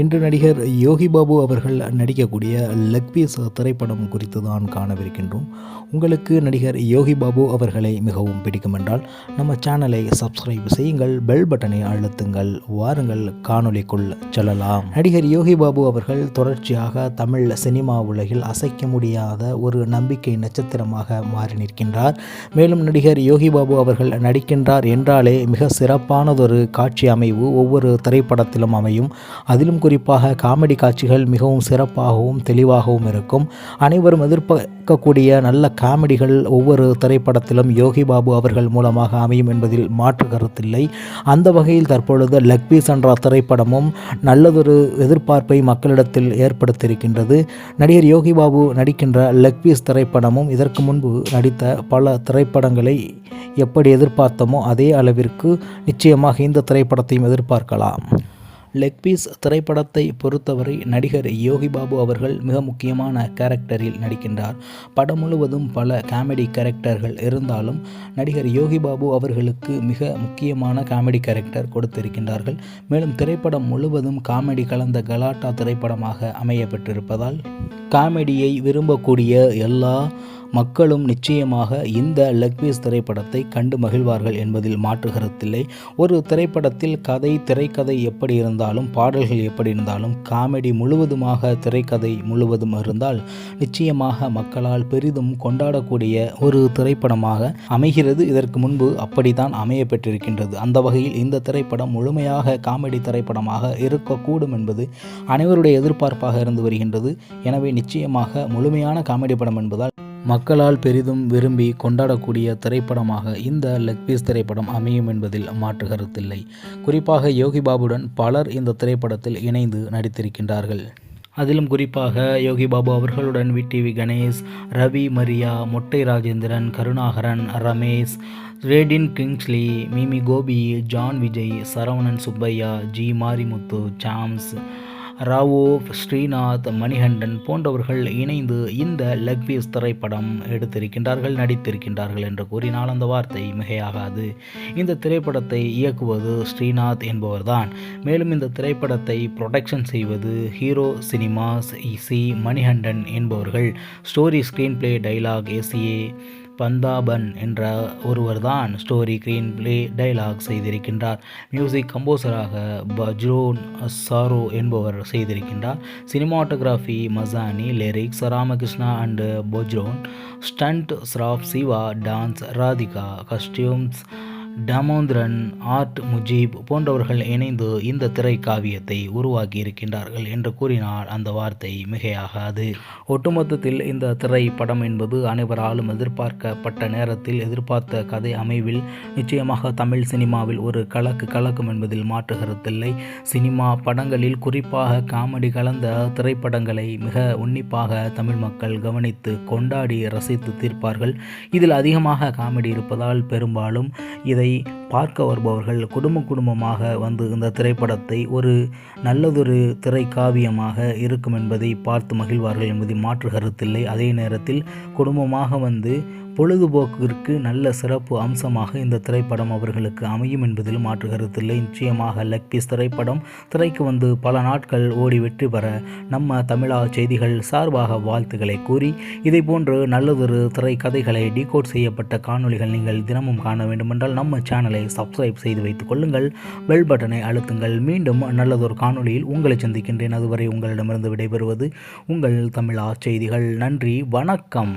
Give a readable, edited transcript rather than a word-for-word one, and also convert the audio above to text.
இன்று நடிகர் யோகி பாபு அவர்கள் நடிக்கக்கூடிய லெக் பீஸ் திரைப்படம் குறித்து தான் காணவிருக்கின்றோம். உங்களுக்கு நடிகர் யோகி பாபு அவர்களை மிகவும் பிடிக்கும் என்றால் நம்ம சேனலை சப்ஸ்கிரைப் செய்யுங்கள், பெல் பட்டனை அழுத்துங்கள். வாருங்கள் காணொளிக்குள் செல்லலாம். நடிகர் யோகி பாபு அவர்கள் தொடர்ச்சியாக தமிழ் சினிமா உலகில் அசைக்க முடியாத ஒரு நம்பிக்கை நட்சத்திரமாக மாறி நிற்கின்றார். மேலும் நடிகர் யோகி பாபு அவர்கள் நடிக்கின்றார் என்றாலே மிக சிறப்பானதொரு காட்சி அமைவு ஒவ்வொரு திரைப்படத்திலும் அமையும். அதிலும் குறிப்பாக காமெடி காட்சிகள் மிகவும் சிறப்பாகவும் தெளிவாகவும் இருக்கும். அனைவரும் எதிர்பார்க்கக்கூடிய நல்ல காமெடிகள் ஒவ்வொரு திரைப்படத்திலும் யோகி பாபு அவர்கள் மூலமாக அமையும் என்பதில் மாற்று கருத்தில்லை. அந்த வகையில் தற்பொழுது லெக் பீஸ் என்ற திரைப்படமும் நல்லதொரு எதிர்பார்ப்பை மக்களிடத்தில் ஏற்படுத்தியிருக்கின்றது. நடிகர் யோகி பாபு நடிக்கின்ற லெக் பீஸ் திரைப்படமும் இதற்கு முன்பு நடித்த பல திரைப்படங்களை எப்படி எதிர்பார்த்தோமோ அதே அளவிற்கு நிச்சயமாக இந்த திரைப்படத்தையும் எதிர்பார்க்கலாம். லெக் பீஸ் திரைப்படத்தை பொறுத்தவரை நடிகர் யோகி பாபு அவர்கள் மிக முக்கியமான கேரக்டரில் நடிக்கின்றார். படம் முழுவதும் பல காமெடி கேரக்டர்கள் இருந்தாலும் நடிகர் யோகி பாபு அவர்களுக்கு மிக முக்கியமான காமெடி கேரக்டர் கொடுத்திருக்கின்றார்கள். மேலும் திரைப்படம் முழுவதும் காமெடி கலந்த கலாட்டா திரைப்படமாக அமையப்பட்டிருப்பதால் காமெடியை விரும்பக்கூடிய எல்லா மக்களும் நிச்சயமாக இந்த லெக் பீஸ் திரைப்படத்தை கண்டு மகிழ்வார்கள் என்பதில் மாற்று கருத்தில்லை. ஒரு திரைப்படத்தில் திரைக்கதை எப்படி இருந்தாலும், பாடல்கள் எப்படி இருந்தாலும், காமெடி முழுவதுமாக திரைக்கதை முழுவதும் இருந்தால் நிச்சயமாக மக்களால் பெரிதும் கொண்டாடக்கூடிய ஒரு திரைப்படமாக அமைகிறது. இதற்கு முன்பு அப்படித்தான் அமைய பெற்றிருக்கின்றது. அந்த வகையில் இந்த திரைப்படம் முழுமையாக காமெடி திரைப்படமாக இருக்கக்கூடும் என்பது அனைவருடைய எதிர்பார்ப்பாக இருந்து வருகின்றது. எனவே நிச்சயமாக முழுமையான காமெடி படம் என்பதால் மக்களால் பெரிதும் விரும்பி கொண்டாடக்கூடிய திரைப்படமாக இந்த லெக் பீஸ் திரைப்படம் அமையும் என்பதில் மாற்று கருத்தில்லை. குறிப்பாக யோகி பாபுடன் பலர் இந்த திரைப்படத்தில் இணைந்து நடித்திருக்கின்றார்கள். அதிலும் குறிப்பாக யோகி பாபு அவர்களுடன் விடிவி கணேஷ், ரவி மரியா, மொட்டை ராஜேந்திரன், கருணாகரன், ரமேஷ், ரேடின் கிங்ஸ்லி, மிமி கோபி, ஜான் விஜய், சரவணன் சுப்பையா, ஜி மாரிமுத்து, சாம்ஸ், ராவோ, ஸ்ரீநாத், மணிகண்டன் போன்றவர்கள் இணைந்து இந்த லெக் பீஸ் திரைப்படம் எடுத்திருக்கின்றார்கள், நடித்திருக்கின்றார்கள் என்று கூறினால் அந்த வார்த்தை மிகையாகாது. இந்த திரைப்படத்தை இயக்குவது ஸ்ரீநாத் என்பவர்தான். மேலும் இந்த திரைப்படத்தை ப்ரொடக்ஷன் செய்வது ஹீரோ சினிமாஸ், சி மணிகண்டன் என்பவர்கள். Story, screenplay, dialogue SA பந்தாபன் என்ற ஒருவர்தான் ஸ்டோரி, ஸ்க்ரீன் பிளே, டைலாக் செய்திருக்கின்றார். மியூசிக் கம்போசராக பஜ்ரோன் சாரோ என்பவர் செய்திருக்கின்றார். Cinematography Masani, lyrics Ramakrishna and பஜ்ரோன், ஸ்டண்ட் ஸ்ராப் Siva, dance Radhika, costumes Damodaran, art Mujeeb போன்றவர்கள் இணைந்து இந்த திரை காவியத்தை உருவாக்கி இருக்கின்றார்கள் என்று கூறினால் அந்த வார்த்தை மிகையாகாது. ஒட்டுமொத்தத்தில் இந்த திரைப்படம் என்பது அனைவராலும் எதிர்பார்க்கப்பட்ட நேரத்தில் எதிர்பார்த்த கதை அமைவில் நிச்சயமாக தமிழ் சினிமாவில் ஒரு கலக்கும் என்பதில் மாற்று கருத்தில்லை. சினிமா படங்களில் குறிப்பாக காமெடி கலந்த திரைப்படங்களை மிக உன்னிப்பாக தமிழ் மக்கள் கவனித்து கொண்டாடி ரசித்து தீர்ப்பார்கள். இதில் அதிகமாக காமெடி இருப்பதால் பெரும்பாலும் இதை பார்க்க வருபவர்கள் குடும்பமாக வந்து இந்த திரைப்படத்தை ஒரு நல்லதொரு திரை காவியமாக இருக்கும் என்பதை பார்த்து மகிழ்வார்கள் என்பதை மாற்று கருத்தில்லை. அதே நேரத்தில் குடும்பமாக வந்து பொழுதுபோக்கிற்கு நல்ல சிறப்பு அம்சமாக இந்த திரைப்படம் அவர்களுக்கு அமையும் என்பதில் மாற்று கருத்தில்லை. நிச்சயமாக லெக் பீஸ் திரைப்படம் திரைக்கு வந்து பல நாட்கள் ஓடி வெற்றி பெற நம்ம தமிழா செய்திகள் சார்பாக வாழ்த்துக்களை கூறி, இதை போன்று நல்லதொரு திரை கதைகளை டீகோட் செய்யப்பட்ட காணொளிகள் நீங்கள் தினமும் காண வேண்டுமென்றால் நம்ம சேனலை சப்ஸ்கிரைப் செய்து வைத்துக் கொள்ளுங்கள், பெல் பட்டனை அழுத்துங்கள். மீண்டும் நல்லதொரு காணொளியில் உங்களை சந்திக்கின்றேன். அதுவரை உங்களிடமிருந்து விடைபெறுவது உங்கள் தமிழா செய்திகள். நன்றி, வணக்கம்.